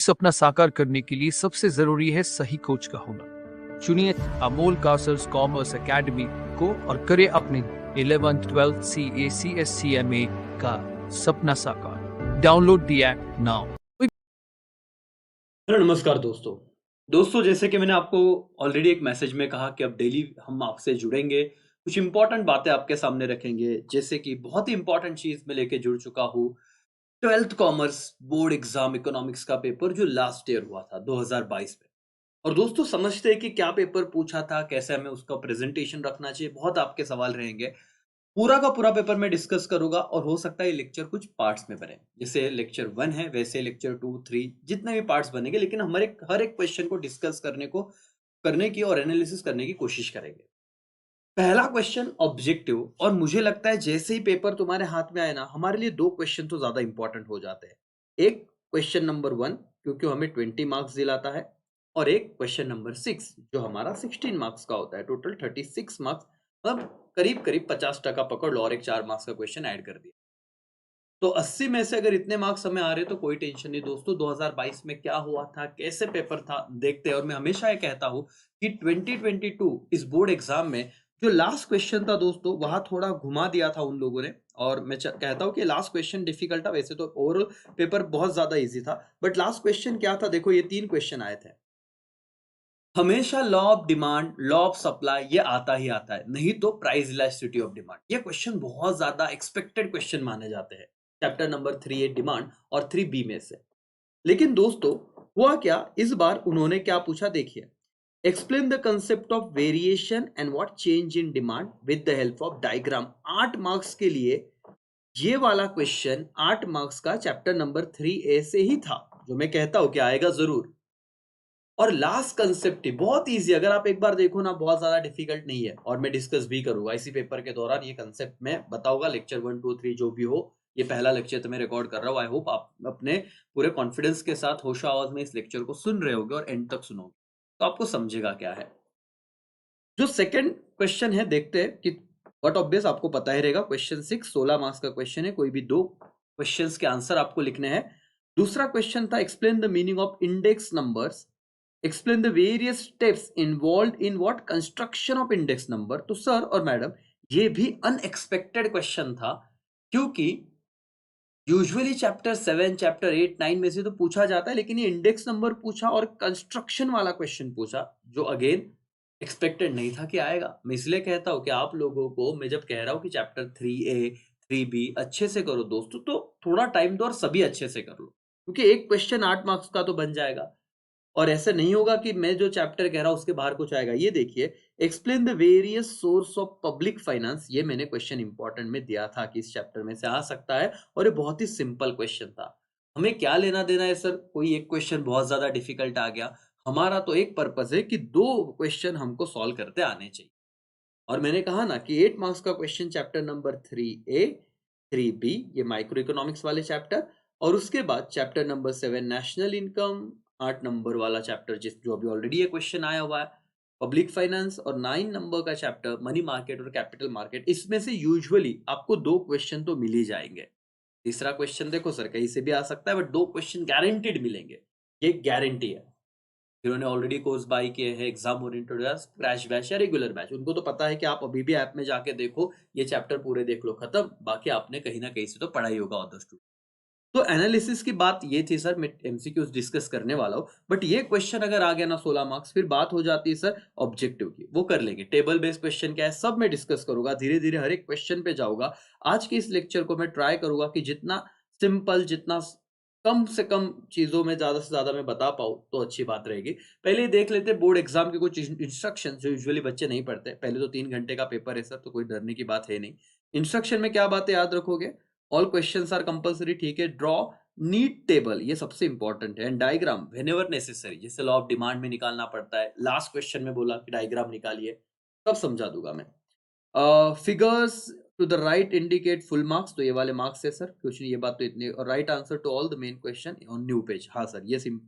सपना साकार करने के लिए सबसे जरूरी है सही कोच का होना। चुनिए अमोल कासर्स कॉमर्स एकेडमी को और करें अपने 11th 12th CA का सपना साकार। Download the app now. Hello नमस्कार दोस्तों जैसे कि मैंने आपको ऑलरेडी एक मैसेज में कहा कि अब डेली हम आपसे जुड़ेंगे, कुछ इंपॉर्टेंट बातें आपके सामने रखेंगे। जैसे कि बहुत ही इंपॉर्टेंट चीज में लेके जुड़ चुका हूँ, 12th commerce board exam economics का पेपर जो लास्ट ईयर हुआ था 2022 में। और दोस्तों समझते हैं कि क्या पेपर पूछा था, कैसे हमें उसका प्रेजेंटेशन रखना चाहिए, बहुत आपके सवाल रहेंगे। पूरा का पूरा पेपर मैं डिस्कस करूंगा और हो सकता है ये लेक्चर कुछ पार्ट्स में बने, जैसे लेक्चर 1 है वैसे लेक्चर 2 3 जितने भी पार्ट्स बनेंगे, लेकिन हमारे हर एक क्वेश्चन को डिस्कस करने की और एनालिसिस करने की कोशिश करेंगे। पहला क्वेश्चन ऑब्जेक्टिव, और मुझे लगता है जैसे ही पेपर तुम्हारे हाथ में आए ना, हमारे लिए दो क्वेश्चन तो ज्यादा इंपॉर्टेंट हो जाते हैं। एक क्वेश्चन नंबर 1 क्योंकि हमें 20 मार्क्स दिलाता है, और एक क्वेश्चन नंबर 6 जो हमारा 16 मार्क्स का होता है। टोटल 36 मार्क्स, मतलब करीब करीब 50% पकड़ लो, और एक 4 मार्क्स का क्वेश्चन ऐड कर दिया तो 80 में से अगर इतने मार्क्स हमें आ रहे तो कोई टेंशन नहीं दोस्तों। 2022 में क्या हुआ था, कैसे पेपर था, देखते हैं। और मैं हमेशा ये कहता हूं कि 2022 इस बोर्ड एग्जाम में जो लास्ट क्वेश्चन था दोस्तों, वहां थोड़ा घुमा दिया था उन लोगों ने। और मैं कहता हूं कि लास्ट क्वेश्चन डिफिकल्ट था, वैसे तो ओवरऑल पेपर बहुत ज्यादा इजी था, बट लास्ट क्वेश्चन क्या था देखो, ये 3 क्वेश्चन आए थे। हमेशा law of demand, law of supply ये आता ही आता है, नहीं तो प्राइस इलास्टिसिटी ऑफ डिमांड। ये क्वेश्चन बहुत ज्यादा एक्सपेक्टेड क्वेश्चन माने जाते हैं चैप्टर नंबर 3 ए डिमांड और 3 बी में से। लेकिन दोस्तों हुआ क्या, इस बार उन्होंने क्या पूछा देखिए, explain the concept of variation and what change in demand with the help of diagram. 8 marks के लिए ये वाला क्वेश्चन 8 मार्क्स का चैप्टर नंबर 3 ए से ही था, जो मैं कहता हूं कि आएगा जरूर। और लास्ट कंसेप्ट ही बहुत इजी, अगर आप एक बार देखो ना, बहुत ज्यादा डिफिकल्ट नहीं है, और मैं डिस्कस भी करूंगा इसी पेपर के दौरान। ये कंसेप्ट मैं बताऊंगा लेक्चर 1 2 3 जो भी हो। ये पहला लेक्चर तो मैं रिकॉर्ड कर रहा हूँ, आई होप आप अपने पूरे कॉन्फिडेंस के साथ होशो आवाज में इस लेक्चर को सुन रहे होगे और एंड तक सुनोगे, तो आपको समझेगा क्या है। जो सेकंड क्वेश्चन है देखते हैं कि व्हाट ऑब्वियस आपको पता ही रहेगा। क्वेश्चन 6 16 मार्क्स का क्वेश्चन है, कोई भी दो क्वेश्चंस के आंसर आपको लिखने हैं। दूसरा क्वेश्चन था explain the meaning of index numbers, explain the various steps involve in what construction of index number. तो सर और मैडम ये भी अनएक्सपेक्टेड क्वेश्चन था, क्योंकि यूजुअली चैप्टर 7 चैप्टर 8 9 में से तो पूछा जाता है, लेकिन ये इंडेक्स नंबर पूछा और कंस्ट्रक्शन वाला क्वेश्चन पूछा, जो अगेन एक्सपेक्टेड नहीं था कि आएगा। मैं इसलिए कहता हूं कि आप लोगों को मैं जब कह रहा हूं कि चैप्टर 3 ए 3 बी अच्छे से करो दोस्तों, तो थोड़ा टाइम दो और सभी अच्छे से कर लो, क्योंकि एक क्वेश्चन 8 मार्क्स का तो बन जाएगा। और ऐसा नहीं होगा कि मैं जो चैप्टर कह रहा हूं उसके बाहर कुछ आएगा। ये देखिए, explain the various source of public finance, ये मैंने क्वेश्चन इंपॉर्टेंट में दिया था कि इस चैप्टर में से आ सकता है, और ये बहुत ही सिंपल क्वेश्चन था। हमें क्या लेना देना है सर, कोई एक क्वेश्चन बहुत ज्यादा डिफिकल्ट आ गया, हमारा तो एक पर्पस है कि दो क्वेश्चन हमको सॉल्व करते आने चाहिए। और मैंने कहा ना कि 8 मार्क्स का क्वेश्चन चैप्टर नंबर 3 ए 3 बी, ये माइक्रो इकोनॉमिक्स वाले चैप्टर, और उसके बाद chapter number 7 national income, 8 number वाला चैप्टर जिस जो अभी ऑलरेडी ये क्वेश्चन आया हुआ है, पब्लिक फाइनेंस, और 9 नंबर का चैप्टर मनी मार्केट और कैपिटल मार्केट। इसमें से यूजुअली आपको दो क्वेश्चन तो मिल ही जाएंगे। तीसरा क्वेश्चन देखो सर कहीं से भी आ सकता है, बट दो क्वेश्चन गारंटीड मिलेंगे, ये गारंटी है। जिन्होंने ऑलरेडी कोर्स बाय किए हैं, एग्जाम ओरिएंटेड या क्रैश बैच या रेगुलर बैच, उनको तो पता है कि आप अभी भी ऐप में जाके देखो, ये चैप्टर पूरे देख लो, खत्म। बाकी आपने कहीं ना कहीं से तो पढ़ा ही होगा ऑन द स्टूडेंट। तो एनालिसिस की बात ये थी सर, मैं एमसीक्यूज डिस्कस करने वाला हूँ, बट ये क्वेश्चन अगर आ गया ना 16 मार्क्स, फिर बात हो जाती है सर ऑब्जेक्टिव की। वो कर लेंगे, टेबल बेस्ड क्वेश्चन क्या है सब मैं डिस्कस करूंगा, धीरे धीरे हर एक क्वेश्चन पे जाऊंगा। आज के इस लेक्चर को मैं ट्राई करूंगा कि जितना सिंपल, जितना कम से कम चीजों में ज्यादा से ज्यादा मैं बता पाऊँ तो अच्छी बात रहेगी। पहले देख लेते बोर्ड एग्जाम के कुछ इंस्ट्रक्शन जो यूजुअली बच्चे नहीं पढ़ते। पहले तो 3 घंटे का पेपर है सर, तो कोई डरने की बात है नहीं। इंस्ट्रक्शन में क्या बातें याद रखोगे, ऑल क्वेश्चंस आर कंपलसरी, ठीक है। ड्रॉ नीट टेबल, ये सबसे इंपॉर्टेंट है, एंड डायग्राम व्हेनेवर नेसेसरी, जैसे लॉ ऑफ डिमांड में निकालना पड़ता है, लास्ट क्वेश्चन में बोला कि डायग्राम निकालिए, सब समझा दूंगा मैं। Figures to the right indicate full marks, तो ये वाले मार्क्स है सर, कुछ नहीं, ये बात तो इतनी। और right answer to all the main question on new page, हाँ सर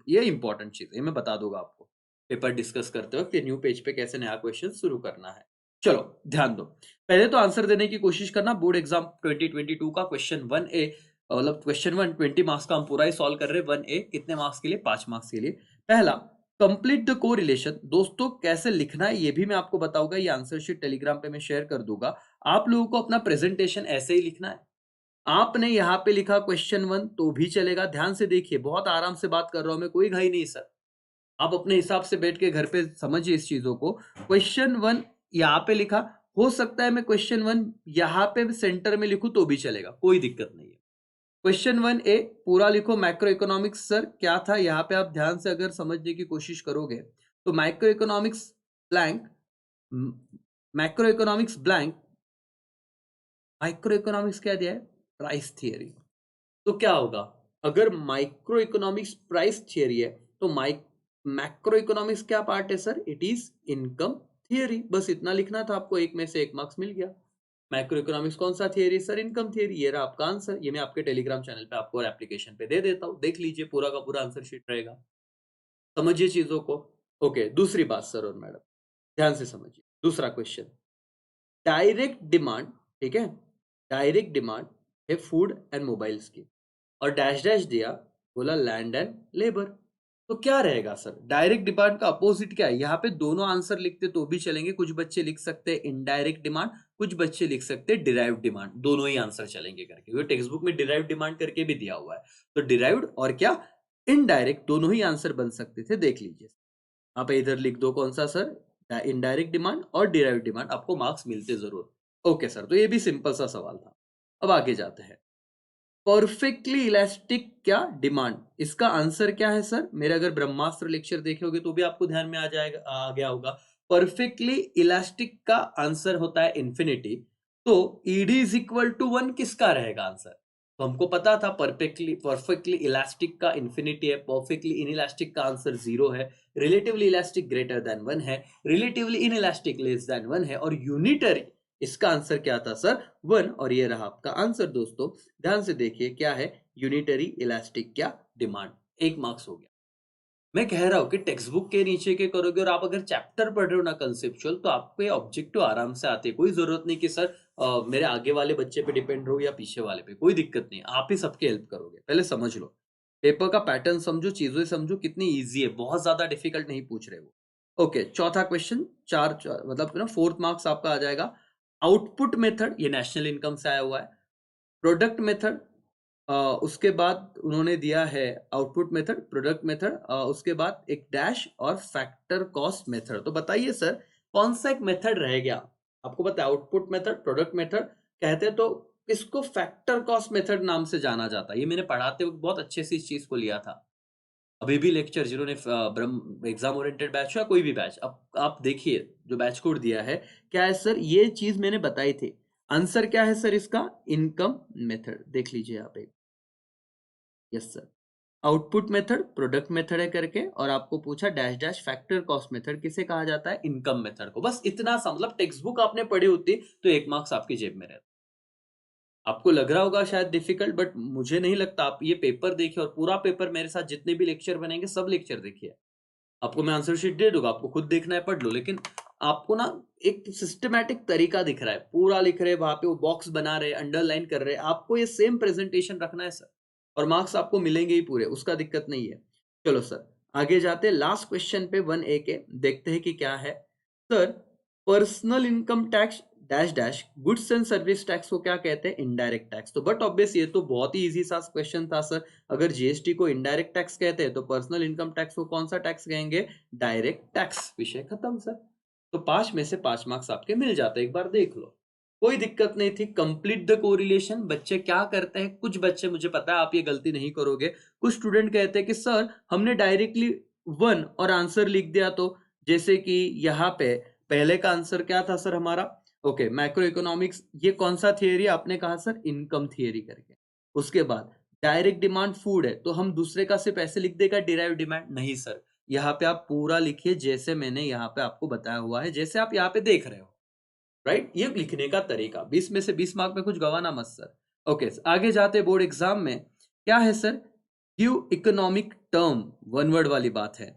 ये इंपॉर्टेंट चीज है, मैं बता दूंगा आपको पेपर डिस्कस करते वक्त, न्यू पेज पे कैसे नया क्वेश्चन शुरू करना है। चलो ध्यान दो, पहले तो आंसर देने की कोशिश करना। बोर्ड एग्जाम 2022 का क्वेश्चन 1 ए मतलब क्वेश्चन 1 20 मार्क्स का हम पूरा ही सॉल्व कर रहे हैं। 1A कितने मार्क्स के लिए? 5 मार्क्स के लिए। पहला, कंप्लीट द कोरिलेशन। दोस्तों कैसे लिखना है ये भी मैं आपको बताऊंगा, ये आंसर शीट टेलीग्राम पे मैं शेयर कर दूंगा। आप लोगों को अपना प्रेजेंटेशन ऐसे ही लिखना है। आपने यहाँ पे लिखा क्वेश्चन 1 तो भी चलेगा। ध्यान से देखिए, बहुत आराम से बात कर रहा हूं मैं, कोई घाई नहीं सर। आप अपने हिसाब से बैठ के घर पे समझिए इस चीजों को। क्वेश्चन 1 यहाँ पे लिखा, हो सकता है मैं क्वेश्चन 1 यहाँ पे सेंटर में लिखूं तो भी चलेगा, कोई दिक्कत नहीं है। क्वेश्चन 1A पूरा लिखो। मैक्रो इकोनॉमिक्स सर क्या था, यहाँ पे आप ध्यान से अगर समझने की कोशिश करोगे तो macro economics blank, macro economics blank, micro economics क्या दिया है? Price theory. तो क्या होगा, अगर माइक्रो इकोनॉमिक्स प्राइस थियरी है तो मैक्रो इकोनॉमिक्स क्या पार्ट है sir? It is income theory. बस इतना लिखना था आपको, एक में से एक मार्क्स मिल गया। मैक्रो इकोनॉमिक्स कौन सा थियरी सर? Income theory. ये रहा आपका आंसर। ये मैं आपके टेलीग्राम चैनल पे आपको और एप्लीकेशन पे दे देता हूँ, देख लीजिए, पूरा का पूरा आंसर शीट रहेगा। समझिए चीजों को। ओके, दूसरी बात सर और मैडम, ध्यान से समझिए। दूसरा क्वेश्चन, डायरेक्ट डिमांड, ठीक है, डायरेक्ट डिमांड है फूड एंड मोबाइल्स की, और डैश डैश दिया, बोला लैंड एंड लेबर। तो क्या रहेगा सर? डायरेक्ट डिमांड का अपोजिट क्या है? यहाँ पे दोनों आंसर लिखते तो भी चलेंगे। कुछ बच्चे लिख सकते हैं इनडायरेक्ट डिमांड, कुछ बच्चे लिख सकते हैं डिराइव्ड डिमांड। दोनों ही आंसर चलेंगे करके, क्योंकि टेक्स्ट बुक में डिराइव्ड डिमांड करके भी दिया हुआ है। तो डिराइव्ड और क्या, इनडायरेक्ट, दोनों ही आंसर बन सकते थे। देख लीजिए, आप इधर लिख दो कौन सा सर, इनडायरेक्ट डिमांड और डिराइव्ड डिमांड, आपको मार्क्स मिलते जरूर। ओके सर, तो ये भी सिंपल सा सवाल था। अब आगे जाते हैं। परफेक्टली इलास्टिक क्या डिमांड, इसका आंसर क्या है सर? मेरे अगर ब्रह्मास्त्र लेक्चर देखे होगे तो भी आपको ध्यान में आ जाएगा, आ गया होगा। परफेक्टली इलास्टिक का आंसर होता है इंफिनिटी। तो ईडी इज इक्वल टू 1 किसका रहेगा आंसर? तो हमको पता था परफेक्टली इलास्टिक का इंफिनिटी है, परफेक्टली इनइलास्टिक का आंसर 0 है, रिलेटिवली इलास्टिक ग्रेटर देन 1 है, रिलेटिवली इनइलास्टिक लेस देन 1 है, और यूनिटरी, इसका आंसर क्या था सर? 1। और ये रहा आपका आंसर दोस्तों। ध्यान से देखिए क्या है, यूनिटरी इलास्टिक क्या डिमांड। 1 मार्क्स हो गया। मैं कह रहा हूं कि टेक्स्ट बुक के नीचे के करोगे और आप अगर चैप्टर पढ़ रहे हो ना कंसेप्चुअल, तो आपको ये ऑब्जेक्टिव आराम से आते हैं। कोई जरूरत नहीं कि सर मेरे आगे वाले बच्चे पे डिपेंड रहो या पीछे वाले पे, कोई दिक्कत नहीं, आप ही सबके हेल्प करोगे। पहले समझ लो, पेपर का पैटर्न समझो, चीजें समझो, कितनी ईजी है, बहुत ज्यादा डिफिकल्ट नहीं पूछ रहे वो। ओके, चौथा क्वेश्चन, मतलब ना 4th मार्क्स आपका आ जाएगा। आउटपुट मेथड, ये नेशनल इनकम से आया हुआ है। प्रोडक्ट मेथड, उसके बाद उन्होंने दिया है आउटपुट मेथड, प्रोडक्ट मेथड, उसके बाद एक डैश और फैक्टर कॉस्ट मेथड। तो बताइए सर कौन सा एक मेथड रह गया? आपको पता है आउटपुट मेथड, प्रोडक्ट मेथड कहते हैं, तो इसको फैक्टर कॉस्ट मेथड नाम से जाना जाता है। ये मैंने पढ़ाते वक्त बहुत अच्छे से इस चीज को लिया था। अभी भी लेक्चर जिन्होंने ब्रह्म एग्जाम ओरिएंटेड बैच या कोई भी बैच, अब आप देखिए जो बैच कोड दिया है, क्या है सर? ये चीज मैंने बताई थी। आंसर क्या है सर इसका? Income method. देख लीजिए आप एक, yes sir, output method product method है करके, और आपको पूछा dash dash factor cost method किसे कहा जाता है? इनकम मेथड को। बस इतना सा, मतलब टेक्स्ट बुक आपने पढ़ी होती तो 1 मार्क्स आपकी जेब में रहता। आपको लग रहा होगा शायद डिफिकल्ट, बट मुझे नहीं लगता। आप ये पेपर देखिए, और पूरा पेपर मेरे साथ जितने भी लेक्चर बनेंगे सब लेक्चर देखिए। आपको मैं आंसर शीट दे दूंगा, आपको खुद देखना है, पढ़ लो। लेकिन आपको ना एक सिस्टमैटिक तरीका दिख रहा है, पूरा लिख रहे हैं वहां पे, वो बॉक्स बना रहे, अंडरलाइन कर रहे हैं। आपको ये सेम प्रेजेंटेशन रखना है सर, और मार्क्स आपको मिलेंगे ही पूरे, उसका दिक्कत नहीं है। चलो सर आगे जाते हैं लास्ट क्वेश्चन पे 1A के, देखते हैं कि क्या है sir. Personal income tax dash dash goods and service tax को क्या कहते हैं? Indirect tax. तो बट ऑब्वियस ये तो बहुत ही इजी सा क्वेश्चन था सर। अगर जीएसटी को इनडायरेक्ट टैक्स कहते हैं तो पर्सनल इनकम टैक्स को कौन सा टैक्स कहेंगे? Direct tax. विषय खत्म सर। तो 5 में से 5 मार्क्स आपके मिल जाते हैं, एक बार देख लो, कोई दिक्कत नहीं थी। Complete the correlation. बच्चे क्या करते हैं, कुछ बच्चे, मुझे पता है आप ये गलती नहीं करोगे, कुछ स्टूडेंट कहते हैं कि सर हमने डायरेक्टली 1 और आंसर लिख दिया। तो जैसे कि यहाँ पे पहले का आंसर क्या था सर हमारा? ओके, मैक्रो इकोनॉमिक्स, ये कौन सा थियरी आपने कहा सर? इनकम थियरी करके। उसके बाद डायरेक्ट डिमांड फूड है, तो हम दूसरे का सिर्फ ऐसे लिख देगा डायरेक्ट डिमांड? नहीं सर, यहाँ पे आप पूरा लिखिए जैसे मैंने यहाँ पे आपको बताया हुआ है, जैसे आप यहाँ पे देख रहे हो, राइट? ये लिखने का तरीका। 20 में से 20 मार्क में कुछ गवाना मत सर। ओके, आगे जाते बोर्ड एग्जाम में क्या है sir? Give economic term, 1 word वाली बात है।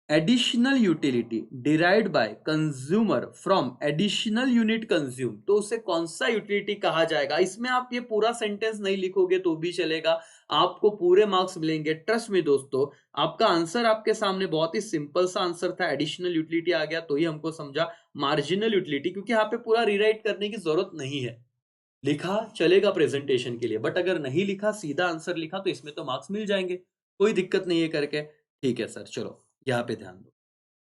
Additional utility derived by consumer from additional unit consume, तो उसे कौन सा यूटिलिटी कहा जाएगा? इसमें आप ये पूरा सेंटेंस नहीं लिखोगे तो भी चलेगा, आपको पूरे मार्क्स मिलेंगे। ट्रस्ट में दोस्तों, आपका आंसर आपके सामने बहुत ही सिंपल सा आंसर था, एडिशनल यूटिलिटी आ गया तो ही हमको समझा। मार्जिनल यूटिलिटी, क्योंकि यहाँ पे पूरा रीराइट करने की जरूरत नहीं है, लिखा चलेगा प्रेजेंटेशन के लिए, बट अगर नहीं लिखा सीधा आंसर लिखा तो इसमें तो मार्क्स मिल जाएंगे, कोई दिक्कत नहीं है करके। ठीक है सर, चलो यहाँ पे ध्यान दो,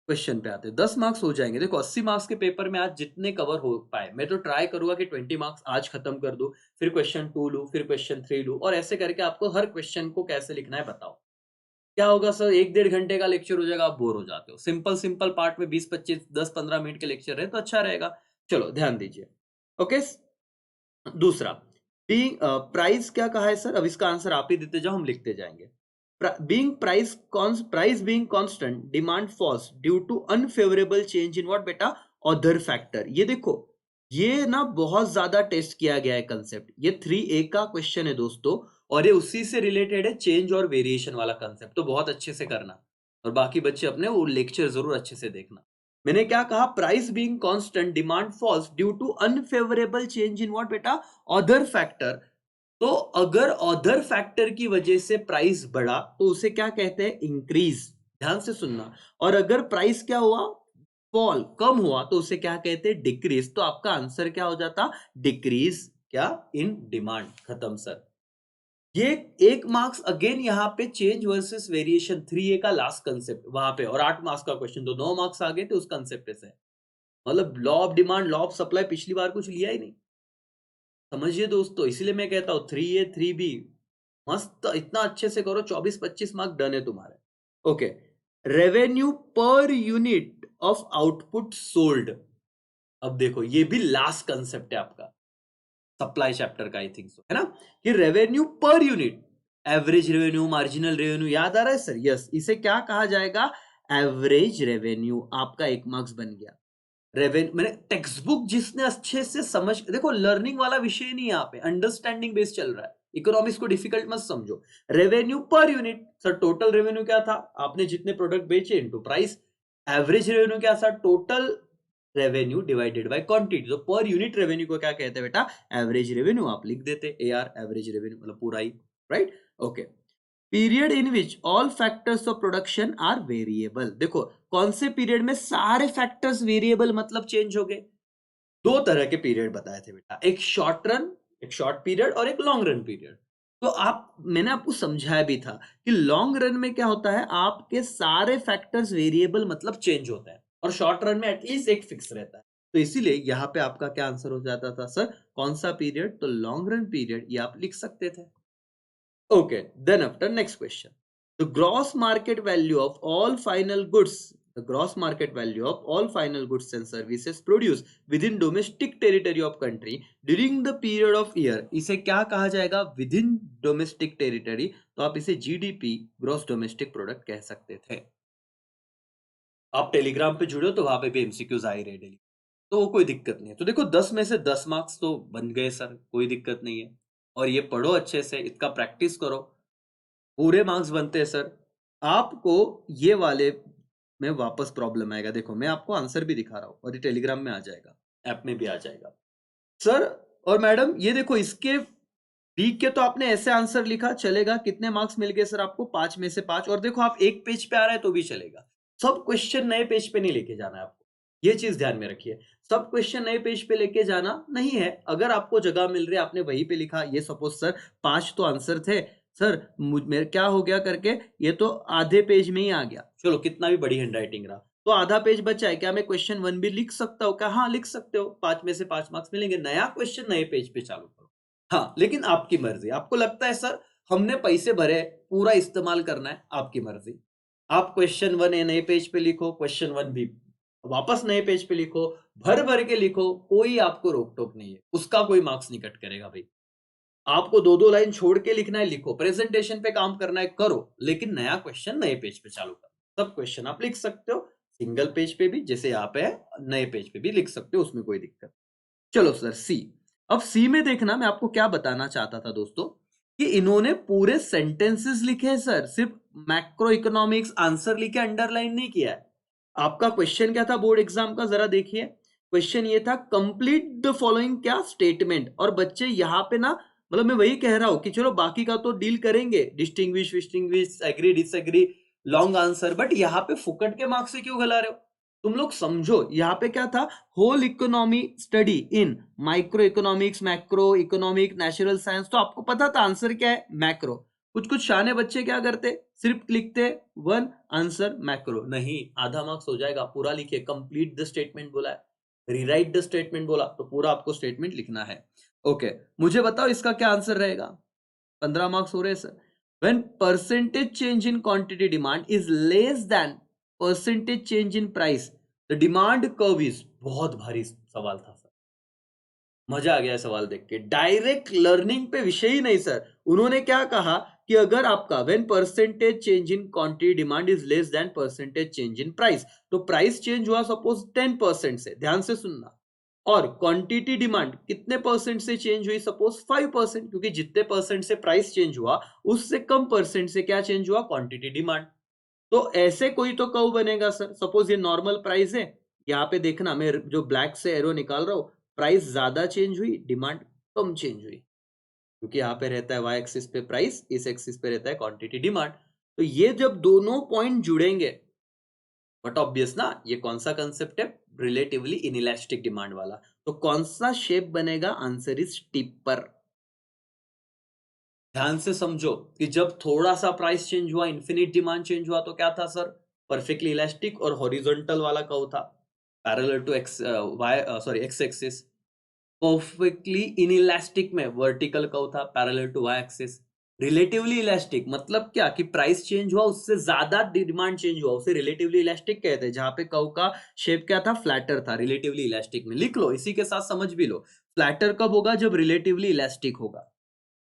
क्वेश्चन पे आते हैं। 10 मार्क्स हो जाएंगे। देखो 80 मार्क्स के पेपर में आज जितने कवर हो पाए, मैं तो ट्राई करूंगा कि 20 मार्क्स आज खत्म कर दूं, फिर क्वेश्चन 2 लूं, फिर क्वेश्चन 3 लूं, और ऐसे करके आपको हर क्वेश्चन को कैसे लिखना है बताओ। क्या होगा सर, 1-1.5 घंटे का लेक्चर हो जाएगा, आप बोर हो जाते हो। सिंपल सिंपल पार्ट में 20-25 10-15 मिनट के लेक्चर है तो अच्छा रहेगा। चलो ध्यान दीजिए। ओके, दूसरा, बीइंग प्राइस क्या कहा है सर? अब इसका आंसर आप ही देते जाओ, हम लिखते जाएंगे। Being price being constant, demand falls due to unfavourable change in what बेटा? Other factor. ये देखो, ये ना बहुत ज्यादा टेस्ट किया गया है कंसेप्ट, ये 3A का क्वेश्चन है दोस्तों, और ये उसी से रिलेटेड है, चेंज और वेरिएशन वाला कंसेप्ट, तो बहुत अच्छे से करना, और बाकी बच्चे अपने वो लेक्चर जरूर अच्छे से देखना। मैंने क्या कहा? Price being constant, demand falls due to unfavourable change in what बेटा? Other factor. तो अगर अदर फैक्टर की वजह से प्राइस बढ़ा तो उसे क्या कहते हैं? इंक्रीज। ध्यान से सुनना। और अगर प्राइस क्या हुआ? फॉल, कम हुआ, तो उसे क्या कहते हैं? डिक्रीज। तो आपका आंसर क्या हो जाता? डिक्रीज क्या? In demand. खत्म सर। ये 1 मार्क्स अगेन यहाँ पे चेंज वर्सेस वेरिएशन 3A का लास्ट कंसेप्ट वहां पे, और 8 मार्क्स का क्वेश्चन, तो 9 मार्क्स आ गए थे उस कंसेप्ट से। मतलब law of demand, law of supply पिछली बार कुछ लिया ही नहीं, समझिए दोस्तों। इसीलिए मैं कहता हूँ 3A 3B मस्त, इतना अच्छे से करो, 24-25 मार्क्स डन है तुम्हारे। Okay, revenue per unit of output sold. अब देखो, ये भी लास्ट कंसेप्ट है आपका सप्लाई चैप्टर का, आई थिंक सो, है ना? कि revenue per unit, average revenue, marginal revenue, याद आ रहा है सर? यस, इसे क्या कहा जाएगा? Average revenue. आपका 1 मार्क्स बन गया। रेवेन्यू मैंने टेक्स्ट बुक जिसने अच्छे से समझ, देखो लर्निंग वाला विषय नहीं, यहाँ पे अंडरस्टैंडिंग बेस चल रहा है, इकोनॉमिक्स को डिफिकल्ट मत समझो। Revenue per unit, sir total revenue क्या था? आपने जितने प्रोडक्ट बेचे इनटू प्राइस। एवरेज रेवेन्यू क्या था? Total revenue divided by quantity. तो पर यूनिट रेवेन्यू को क्या कहते हैं बेटा? Average revenue. आप लिख देते AR, एवरेज रेवेन्यू, मतलब पूरा ही, right? Okay. Period in which all factors of production are variable. देखो, कौन से पीरियड में सारे फैक्टर्स वेरिएबल मतलब चेंज हो गए? 2 तरह के पीरियड बताए थे बेटा, एक शॉर्ट रन, एक शॉर्ट पीरियड, और एक लॉन्ग रन पीरियड। तो मैंने आपको समझाया भी था कि लॉन्ग रन में क्या होता है, आपके सारे फैक्टर्स वेरिएबल मतलब चेंज होता है, और शॉर्ट रन में एटलीस्ट एक फिक्स रहता है। तो इसीलिए यहाँ पे आपका क्या आंसर हो जाता था सर? कौन सा पीरियड? तो लॉन्ग रन पीरियड, ये आप लिख सकते थे। Okay, then after next question. The gross market value of all final goods, the gross market value of all final goods and services produced within domestic territory of country during the period of year, इसे क्या कहा जाएगा? Within domestic territory, तो आप इसे GDP, gross domestic product कह सकते थे। आप टेलीग्राम पे जुड़े हो तो वहां पे भी MCQs आ ही रहे डेली, तो कोई दिक्कत नहीं है। तो देखो 10 में से 10 मार्क्स तो बन गए सर, कोई दिक्कत नहीं है। और ये पढ़ो अच्छे से, इसका प्रैक्टिस करो, पूरे मार्क्स बनते हैं सर। आपको ये वाले में वापस प्रॉब्लम आएगा। देखो मैं आपको आंसर भी दिखा रहा हूं, और ये टेलीग्राम में आ जाएगा, ऐप में भी आ जाएगा सर। और मैडम ये देखो, इसके वीक के तो आपने ऐसे आंसर लिखा, चलेगा? कितने मार्क्स मिल गए सर आपको? 5 में से 5। और देखो आप एक पेज पे आ रहा है तो भी चलेगा, सब क्वेश्चन नए पेज पे नहीं लेके जाना है आपको, ये चीज ध्यान में रखिए। सब क्वेश्चन नए पेज पे लेके जाना नहीं है। अगर आपको जगह मिल रही है, आपने वहीं पे लिखा, ये सपोज सर 5 तो आंसर थे सर, मेरे क्या हो गया करके, ये तो आधे पेज में ही आ गया। चलो कितना भी बड़ी हैंडराइटिंग रहा, तो आधा पेज बचा है, क्या मैं क्वेश्चन 1 भी लिख सकता हूँ? क्या हाँ लिख सकते हो, 5 में से 5 मार्क्स मिलेंगे। नया क्वेश्चन नए पेज पे चालू करो। हाँ, लेकिन आपकी मर्जी। आपको लगता है सर हमने पैसे भरे, पूरा इस्तेमाल करना है, आपकी मर्जी। आप क्वेश्चन 1 नए पेज पे लिखो, क्वेश्चन 1 भी वापस नए पेज पे लिखो, भर भर के लिखो, कोई आपको रोक टोक नहीं है, उसका कोई मार्क्स नहीं कट करेगा भाई। आपको 2-2 लाइन छोड़ के लिखना है, लिखो। प्रेजेंटेशन पे काम करना है, करो, लेकिन नया क्वेश्चन नए पेज पे चालू करो। सब क्वेश्चन आप लिख सकते हो, सिंगल पेज पे भी, जैसे यहाँ पे है, नए पेज पे भी लिख सकते हो, उसमें कोई दिक्कत। चलो सर सी। अब सी में देखना, मैं आपको क्या बताना चाहता था दोस्तों, कि इन्होंने पूरे सेंटेंसेस लिखे हैं सर, सिर्फ मैक्रो इकोनॉमिक्स आंसर लिखे अंडरलाइन नहीं किया है। आपका क्वेश्चन क्या था बोर्ड एग्जाम का, जरा देखिए। क्वेश्चन ये था कंप्लीट द फॉलोइंग क्या स्टेटमेंट, और बच्चे यहाँ पे ना, मतलब मैं वही कह रहा हूं कि चलो बाकी का तो डील करेंगे, डिस्टिंग्विश विस्टिंग्विश, agree disagree, long answer, but यहाँ पे फुकट के मार्क्स से क्यों गला रहे हो? तुम लोग समझो यहाँ पे क्या था, whole economy study in microeconomics, macroeconomic, natural science, तो आपको पता था आंसर क्या है, मैक्रो। कुछ कुछ शाने बच्चे क्या करते, सिर्फ लिखते वन आंसर मैक्रो, नहीं, आधा मार्क्स हो जाएगा, पूरा लिखिए, कंप्लीट द स्टेटमेंट बोला है, रीराइट द स्टेटमेंट बोला, तो पूरा आपको स्टेटमेंट लिखना है। ओके, मुझे बताओ इसका क्या आंसर रहेगा। 15 मार्क्स हो रहे हैं sir. When percentage change in quantity demand is less than percentage change in price the demand curve is, बहुत भारी सवाल था सर, मजा आ गया सवाल देख के, डायरेक्ट लर्निंग पे विषय ही नहीं सर। उन्होंने क्या कहा कि अगर आपका when percentage change in quantity demand is less than percentage change in price, तो प्राइस चेंज हुआ सपोज 10% से, ध्यान से सुनना, और क्वांटिटी डिमांड कितने परसेंट से चेंज हुई, सपोज 5%, क्योंकि जितने परसेंट से प्राइस चेंज हुआ उससे कम परसेंट से क्या चेंज हुआ, क्वांटिटी डिमांड। तो ऐसे कोई तो कर्व बनेगा सर, सपोज ये नॉर्मल प्राइस है, यहाँ पे देखना मैं जो ब्लैक से एरो निकाल रहा हूं, प्राइस ज्यादा चेंज हुई, डिमांड कम चेंज हुई, क्योंकि यहाँ पे रहता है वाई एक्सिस पे प्राइस, इस एक्सिस पे रहता है क्वांटिटी डिमांड। तो ये जब दोनों पॉइंट जुड़ेंगे, बट ऑब्वियस ना, ये कौन सा कंसेप्ट है, रिलेटिवली इनइलास्टिक डिमांड वाला, तो कौन सा शेप बनेगा, आंसर इज टिपर। ध्यान से समझो कि जब थोड़ा सा प्राइस चेंज हुआ, इन्फिनिट डिमांड चेंज हुआ, तो क्या था सर, परफेक्टली इलास्टिक और हॉरिजॉन्टल वाला कर्व था, parallel to X Y sorry X axis. Perfectly inelastic में वर्टिकल कर्व था, parallel to Y axis. Relatively elastic मतलब क्या, कि प्राइस चेंज हुआ उससे ज्यादा डिमांड चेंज हुआ, उसे रिलेटिवली इलास्टिक कहते हैं, जहां पे कर्व का शेप क्या था, फ्लैटर था, रिलेटिवली इलास्टिक में। लिख लो, इसी के साथ समझ भी लो, फ्लैटर कब होगा, जब रिलेटिवली इलास्टिक होगा।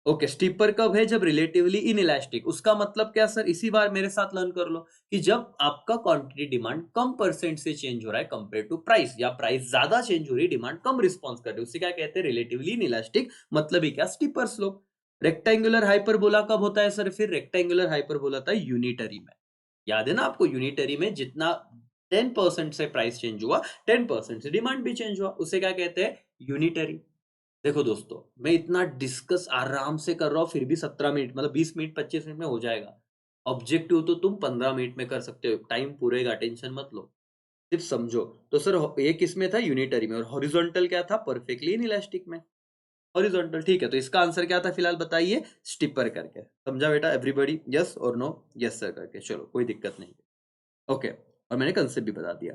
ओके, स्टीपर कब है, जब रिलेटिवली इनइलास्टिक। उसका मतलब क्या सर, इसी बार मेरे साथ लर्न कर लो, कि जब आपका क्वांटिटी डिमांड कम परसेंट से चेंज हो रहा है कंपेयर टू प्राइस, या प्राइस ज्यादा चेंज हो रही है, डिमांड कम रिस्पॉन्स कर रही है, उससे क्या कहते हैं, रिलेटिवली इनइलास्टिक। मतलब ही क्या, स्टीपर स्लोप। रेक्टेंगुलर हाइपरबोला कब होता है सर, फिर रेक्टेंगुलर हाइपरबोला होता है यूनिटरी में। याद है ना आपको, यूनिटरी में जितना 10% से प्राइस चेंज हुआ, 10% से डिमांड भी चेंज हुआ, उसे क्या कहते हैं, यूनिटरी। देखो दोस्तों, मैं इतना डिस्कस आराम से कर रहा हूँ, फिर भी 17 मिनट, मतलब 20 मिनट 25 मिनट में हो जाएगा। ऑब्जेक्टिव तो तुम 15 मिनट में कर सकते हो, टाइम पूरेगा, टेंशन मत लो, सिर्फ समझो। तो सर ये किस में था, यूनिटरी में, और हॉरिजॉन्टल क्या था, परफेक्टली इनइलास्टिक में। हॉरिजॉन्टल, ठीक है, तो इसका आंसर क्या था फिलहाल बताइए, स्टिपर करके। समझा बेटा एवरीबॉडी, यस और नो, यस सर करके, चलो कोई दिक्कत नहीं। ओके, और मैंने कंसेप्ट भी बता दिया।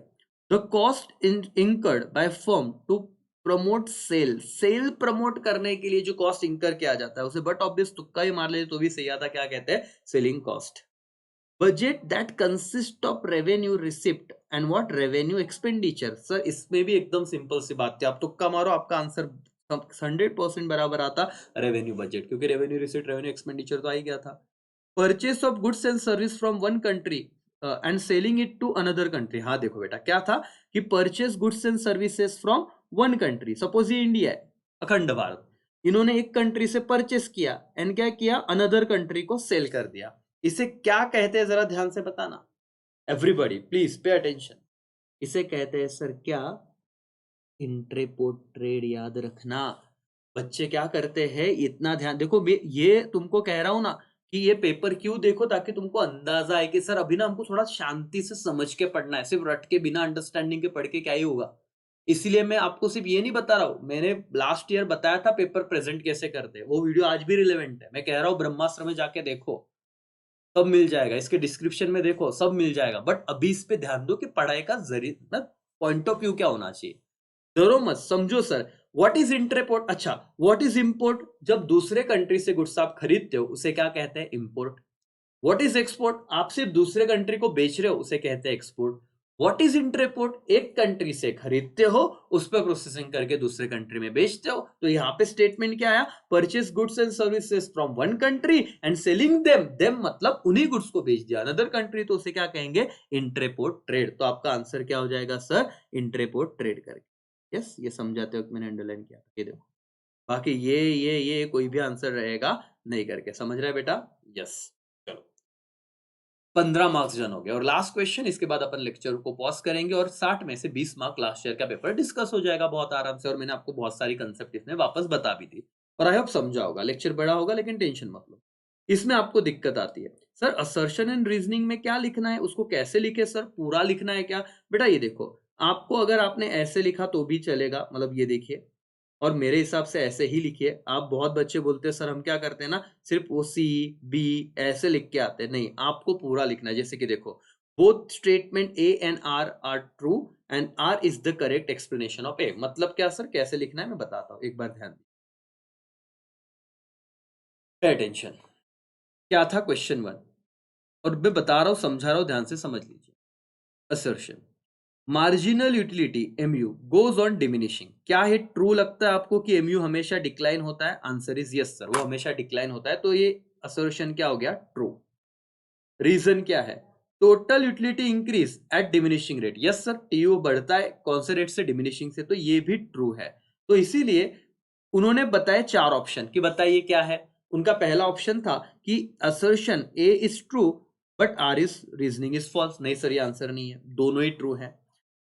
The cost incurred by firm to promote sale, sale promote करने के लिए जो कॉस्ट इंकर किया जाता है उसे, बट ऑब्वियस तुक्का ही मार ले तो भी सही आता, क्या कहते हैं, selling cost. Budget that consist of revenue receipt and what, revenue expenditure. Sir इसमें भी एकदम सिंपल सी बात है, आप तुक्का मारो, आपका आंसर 100% बराबर आता, रेवेन्यू बजट, क्योंकि रेवेन्यू रिसिप्ट, रेवेन्यू एक्सपेंडिचर तो आ ही गया था। Purchase of goods and service from one country and selling it to another country. हाँ देखो बेटा, क्या था कि purchase goods and services from one country, suppose ये इंडिया है, अखंड भारत, इन्होंने एक कंट्री से परचेस किया एंड क्या किया, अनदर कंट्री को सेल कर दिया। इसे क्या कहते हैं, जरा ध्यान से बताना एवरीबॉडी, प्लीज पे अटेंशन। इसे कहते हैं सर क्या, इंट्रेपोर्ट ट्रेड। याद रखना, बच्चे क्या करते हैं, इतना ध्यान देखो, ये तुमको कह रहा हूं ना कि ये पेपर क्यों देखो, ताकि तुमको अंदाजा आए कि सर अभी ना हमको थोड़ा शांति से समझ के पढ़ना है, सिर्फ रट के बिना अंडरस्टैंडिंग के पढ़ के क्या ही होगा। इसीलिए मैं आपको सिर्फ ये नहीं बता रहा हूं, मैंने लास्ट ईयर बताया था पेपर प्रेजेंट कैसे करते हैं, वो वीडियो आज भी रिलेवेंट है। मैं कह रहा हूँ ब्रह्मास्त्र में जाके देखो, सब मिल जाएगा, इसके डिस्क्रिप्शन में देखो, सब मिल जाएगा, बट अभी इस पे ध्यान दो कि पढ़ाई का जरिए, पॉइंट ऑफ व्यू क्या होना चाहिए। डरो मत, समझो सर, व्हाट इज इंटरपोर्ट, अच्छा व्हाट इज इंपोर्ट, जब दूसरे कंट्री से गुड्स आप खरीदते हो उसे क्या कहते हैं, इंपोर्ट। व्हाट इज एक्सपोर्ट, आप सिर्फ दूसरे कंट्री को बेच रहे हो उसे कहते हैं एक्सपोर्ट। व्हाट इज इंटरपोर्ट, एक कंट्री से खरीदते हो, उस पर प्रोसेसिंग करके दूसरे कंट्री में बेचते हो, तो यहाँ पे स्टेटमेंट क्या आया, purchase goods and services from one country and selling them, them मतलब उन्हीं गुड्स को बेच दिया अनदर कंट्री, तो उसे क्या कहेंगे, इंटरपोर्ट ट्रेड। तो आपका आंसर क्या हो जाएगा सर, इंटरपोर्ट ट्रेड करके। यस, ये समझाते वक्त मैंने अंडरलाइन किया, ये देखो, बाकी ये कोई भी आंसर रहेगा नहीं करके, समझ रहे बेटा, यस। चलो। 15 मार्क्स डन हो गए। और लास्ट क्वेश्चन, इसके बाद अपन लेक्चर को पॉज करेंगे और 60 में से 20 मार्क लास्ट ईयर का पेपर डिस्कस हो जाएगा बहुत आराम से। और मैंने आपको बहुत सारी कंसेप्ट इसमें वापस बता भी दी और आई होप समझा होगा। लेक्चर बड़ा होगा लेकिन टेंशन मत लो। इसमें आपको दिक्कत आती है सर असर्शन एंड रीजनिंग में क्या लिखना है, उसको कैसे लिखे सर, पूरा लिखना है क्या? बेटा ये देखो, आपको अगर आपने ऐसे लिखा तो भी चलेगा, मतलब ये देखिए, और मेरे हिसाब से ऐसे ही लिखिए। आप बहुत बच्चे बोलते हैं सर हम क्या करते हैं ना, सिर्फ वो सी बी ऐसे लिख के आते हैं, नहीं, आपको पूरा लिखना है। जैसे कि देखो, both statement A and R true and R is the correct explanation of A. मतलब क्या सर, कैसे लिखना है मैं बताता हूं, एक बार ध्यान दीजिए, अटेंशन। क्या था क्वेश्चन वन, और मैं बता रहा हूं, समझा रहा हूं, ध्यान से समझ लीजिए। Assertion, marginal utility MU goes on diminishing. क्या है, ट्रू लगता है आपको कि एमयू हमेशा डिक्लाइन होता है? आंसर इज यस सर, वो हमेशा डिक्लाइन होता है। तो ये असर्शन क्या हो गया, ट्रू। रीजन क्या है, total utility increase at diminishing rate. Yes sir, T U बढ़ता है कौन से रेट से, डिमिनिशिंग से, तो ये भी ट्रू है। तो इसीलिए उन्होंने बताए चार ऑप्शन कि बताइए क्या है। उनका पहला ऑप्शन था कि assertion A is true but R is reasoning is false. नहीं सर, ये आंसर नहीं है, दोनों ही ट्रू है।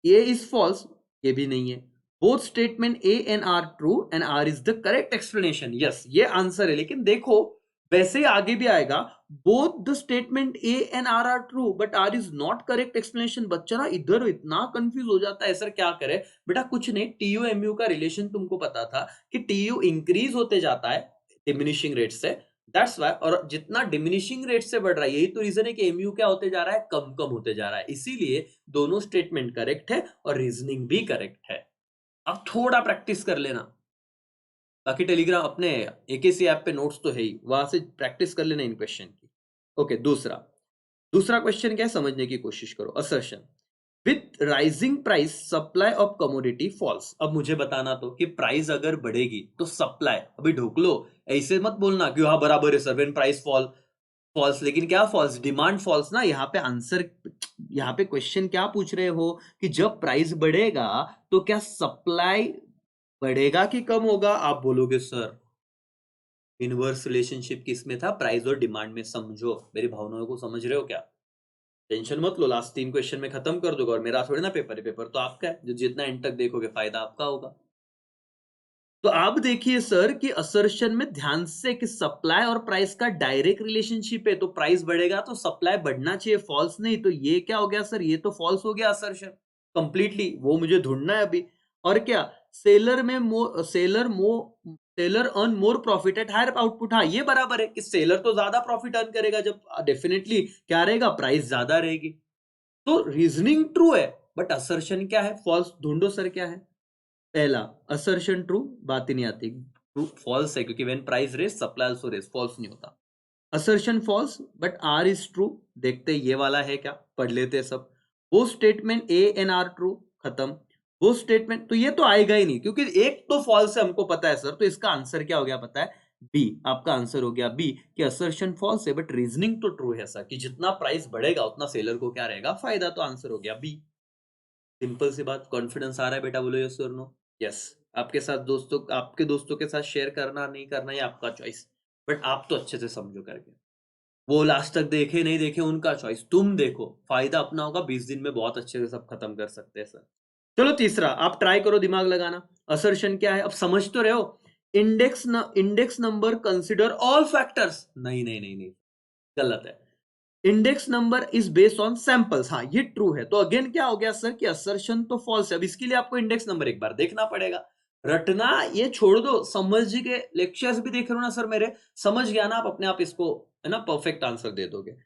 ए इज फॉल्स, ये भी नहीं है। Both statement A and R true and R is the correct explanation. Yes, ये आंसर है, लेकिन देखो वैसे ही आगे भी आएगा, both the statement A and R true but R is not correct explanation. बच्चा ना इधर इतना कंफ्यूज हो जाता है, सर क्या करे? बेटा कुछ नहीं, टीयू एमयू का रिलेशन तुमको पता था कि टीयू इंक्रीज होते जाता है डिमिनिशिंग रेट से, दैट्स वाई। और जितना डिमिनिशिंग रेट से बढ़ रहा है, यही तो रीजन है कि एमयू क्या होते जा रहा है, कम कम होते जा रहा है। इसीलिए दोनों स्टेटमेंट करेक्ट है और रीजनिंग भी करेक्ट है। अब थोड़ा प्रैक्टिस कर लेना, बाकी टेलीग्राम अपने एकेसी ऐप पे नोट्स तो है ही, वहां से प्रैक्टिस कर लेना इन क्वेश्चन की। ओके, दूसरा दूसरा क्वेश्चन क्या है, समझने की कोशिश करो। Assertion, with rising price supply of commodity falls. अब मुझे बताना तो कि प्राइस अगर बढ़ेगी तो सप्लाई, अभी ढोक लो, ऐसे मत बोलना कि हाँ बराबर है sir, when price fall falls. लेकिन क्या फॉल्स, डिमांड फॉल्स ना। यहाँ पे आंसर, यहाँ पे क्वेश्चन क्या पूछ रहे हो कि जब प्राइस बढ़ेगा तो क्या सप्लाई बढ़ेगा कि कम होगा? आप बोलोगे सर इनवर्स रिलेशनशिप किसमें था, प्राइस और डिमांड में। समझो, मेरी भावनाओं को समझ रहे हो क्या? टेंशन मत लो, लास्ट 3 क्वेश्चन में खत्म कर दूंगा। और मेरा थोड़ी ना पेपर है, पेपर तो आपका है। जो जितना एंड तक देखोगे फायदा आपका होगा। तो आप देखिए सर कि असर्शन में ध्यान से कि सप्लाई और प्राइस का डायरेक्ट रिलेशनशिप है, तो प्राइस बढ़ेगा तो सप्लाई बढ़ना चाहिए, फॉल्स नहीं। तो ये क्या हो गया सर, ये तो फॉल्स हो गया असर्शन कंप्लीटली, वो मुझे ढूंढना है अभी। और क्या, सेलर में seller earn more profit at higher output. हाँ, ये बराबर है कि सेलर तो ज्यादा प्रॉफिट अर्न करेगा जब डेफिनेटली क्या रहेगा, प्राइस ज्यादा रहेगी। तो रीजनिंग ट्रू है बट असर्शन क्या है, फॉल्स। ढूंढो सर क्या है। पहला असर्शन ट्रू, बात ही नहीं आती। ट्रू फॉल्स है क्योंकि when price rise supply also rise, false नहीं होता। Assertion false but R is true. देखते ये वाला है क्या, पढ़ लेते सब। वो statement A and R true, खत्म। वो स्टेटमेंट, तो ये तो आएगा ही नहीं क्योंकि एक तो फॉल्स है, हमको पता है सर। तो इसका आंसर क्या हो गया पता है, बी। आपका आंसर हो गया बी कि असर्शन फॉल्स है बट रीजनिंग तो ट्रू है सर, कि जितना प्राइस बढ़ेगा उतना सेलर को क्या रहेगा, फायदा। तो आंसर हो गया बी। सिंपल सी बात। कॉन्फिडेंस आ रहा है बेटा, बोलो यस और नो। यस, आपके साथ दोस्तों, आपके दोस्तों के साथ शेयर करना नहीं करना ये आपका चॉइस, बट आप तो अच्छे से समझो करके। वो लास्ट तक देखे नहीं देखे उनका चॉइस, तुम देखो, फायदा अपना होगा। 20 दिन में बहुत अच्छे से सब खत्म कर सकते हैं सर। चलो तीसरा, आप ट्राई करो दिमाग लगाना। असर्शन क्या है, अब समझ तो रहे हो। Index number consider all factors, नहीं नहीं नहीं नहीं, गलत है। Index number is based on samples, हाँ ये ट्रू है। तो अगेन क्या हो गया सर कि असर्शन तो फॉल्स है। अब इसके लिए आपको इंडेक्स नंबर एक बार देखना पड़ेगा। रटना ये छोड़ दो, समझ के लेक्चर्स भी देख रहे हो ना सर मेरे, समझ गया ना आप, अपने आप इसको है ना परफेक्ट आंसर दे दोगे।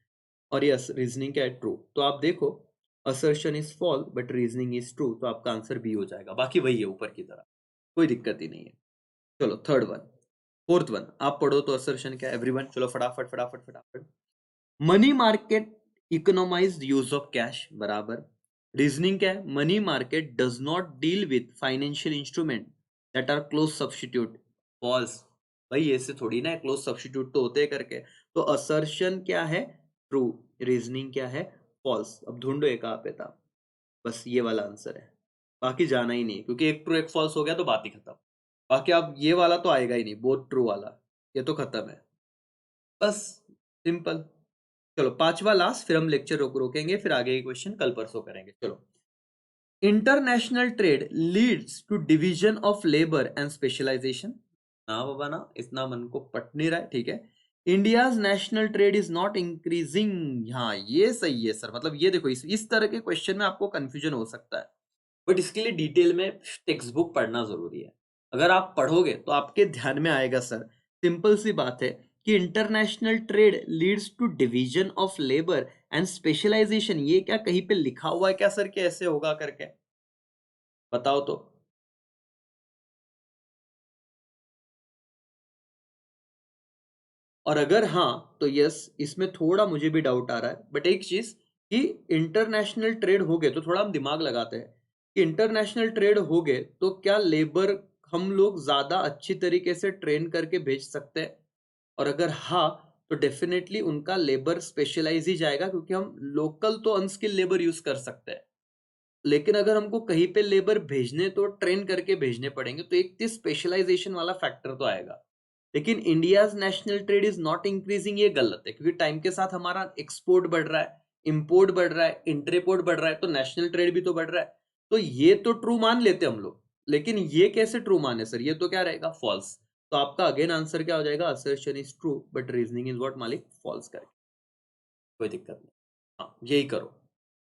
और यस, रीजनिंग क्या है, ट्रू। तो आप देखो, assertion is false but reasoning is true, तो आपका आंसर बी हो जाएगा। बाकी वही है ऊपर की तरह, कोई दिक्कत ही नहीं है। चलो थर्ड वन, फोर्थ वन आप पढ़ो। तो असर्शन क्या है एवरीवन, चलो फटाफट फटाफट फटाफट। Money market economise use of cash, बराबर। रीजनिंग क्या है, money market does not deal with financial instrument that are close substitute, false. भाई ऐसे थोड़ी ना क्लोज सब्स्टिट्यूट तो होते करके। तो असर्शन क्या है, ट्रू। रीजनिंग क्या है, फॉल्स। अब ढूंढो एक आप था, बस ये वाला आंसर है। बाकी जाना ही नहीं, क्योंकि एक ट्रू एक फॉल्स हो गया तो बात ही खत्म। बाकी अब ये वाला तो आएगा ही नहीं, बहुत ट्रू वाला, ये तो खत्म है। बस, सिंपल। चलो 5वां लास्ट, फिर हम लेक्चर रोकेंगे, फिर आगे के क्वेश्चन कल परसों करेंगे। चलो, international trade leads to division of labour and specialisation. ना बाबा ना, इतना मन को पट नहीं रहा है, ठीक है। India's national trade is not increasing, हाँ ये सही है सर। मतलब ये देखो, इस तरह के क्वेश्चन में आपको कंफ्यूजन हो सकता है, बट इसके लिए डिटेल में टेक्स्ट बुक पढ़ना जरूरी है। अगर आप पढ़ोगे तो आपके ध्यान में आएगा सर। सिंपल सी बात है कि international trade leads to division of labour and specialisation, ये क्या कहीं पे लिखा हुआ है क्या सर कि ऐसे होगा करके? बताओ तो। और अगर हाँ तो यस, इसमें थोड़ा मुझे भी डाउट आ रहा है, बट एक चीज कि इंटरनेशनल ट्रेड हो गए तो थोड़ा हम दिमाग लगाते हैं कि इंटरनेशनल ट्रेड हो गए तो क्या लेबर हम लोग ज्यादा अच्छी तरीके से ट्रेन करके भेज सकते हैं? और अगर हाँ, तो डेफिनेटली उनका लेबर स्पेशलाइज ही जाएगा, क्योंकि हम लोकल तो अनस्किल लेबर यूज कर सकते हैं, लेकिन अगर हमको कहीं पे लेबर भेजने तो ट्रेन करके भेजने पड़ेंगे, तो एक स्पेशलाइजेशन वाला फैक्टर तो आएगा। लेकिन India's national trade is not increasing, ये गलत है, क्योंकि टाइम के साथ हमारा एक्सपोर्ट बढ़ रहा है, इंपोर्ट बढ़ रहा है, इंटरपोर्ट बढ़ रहा है, तो नेशनल ट्रेड भी तो बढ़ रहा है। तो ये तो ट्रू मान लेते हम लोग, लेकिन ये कैसे ट्रू माने सर? ये तो क्या रहेगा? फॉल्स। तो आपका अगेन आंसर क्या हो जाएगा? Assertion is true but reasoning is what मालिक? फॉल्स। करेक्ट, कोई दिक्कत नहीं। हाँ यही करो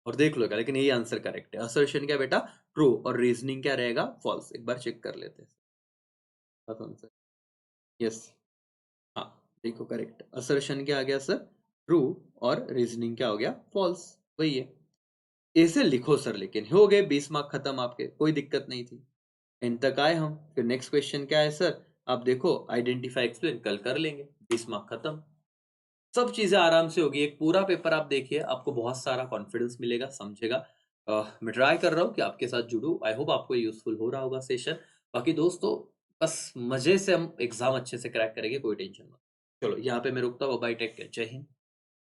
और देख लो क्या, लेकिन यही आंसर करेक्ट है। असर्शन क्या बेटा? ट्रू, और रीजनिंग क्या रहेगा? फॉल्स। एक बार चेक कर लेते हैं आंसर। यस, हाँ देखो करेक्ट। असर्शन क्या आ गया सर? ट्रू। और रीजनिंग क्या हो गया? फॉल्स। वही है। ऐसे लिखो सर, लेकिन हो गए 20 मार्क खत्म आपके, कोई दिक्कत नहीं थी। एंड तक आए हम। फिर नेक्स्ट क्वेश्चन क्या है सर? आप देखो, आइडेंटिफाई एक्सप्लेन कल कर लेंगे, 20 मार्क खत्म। सब चीजें आराम से होगी। एक पूरा पेपर आप देखिए, आपको बहुत सारा कॉन्फिडेंस मिलेगा, समझेगा। मैं ट्राई कर रहा हूँ कि आपके साथ जुड़ूं। आई होप आपको यूजफुल हो रहा होगा सेशन। बाकी दोस्तों, बस मजे से हम एग्जाम अच्छे से क्रैक करेंगे, कोई टेंशन मत। चलो यहाँ पे मैं रुकता हूँ। बाय, टेक केयर, जय हिंद,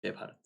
जय भारत।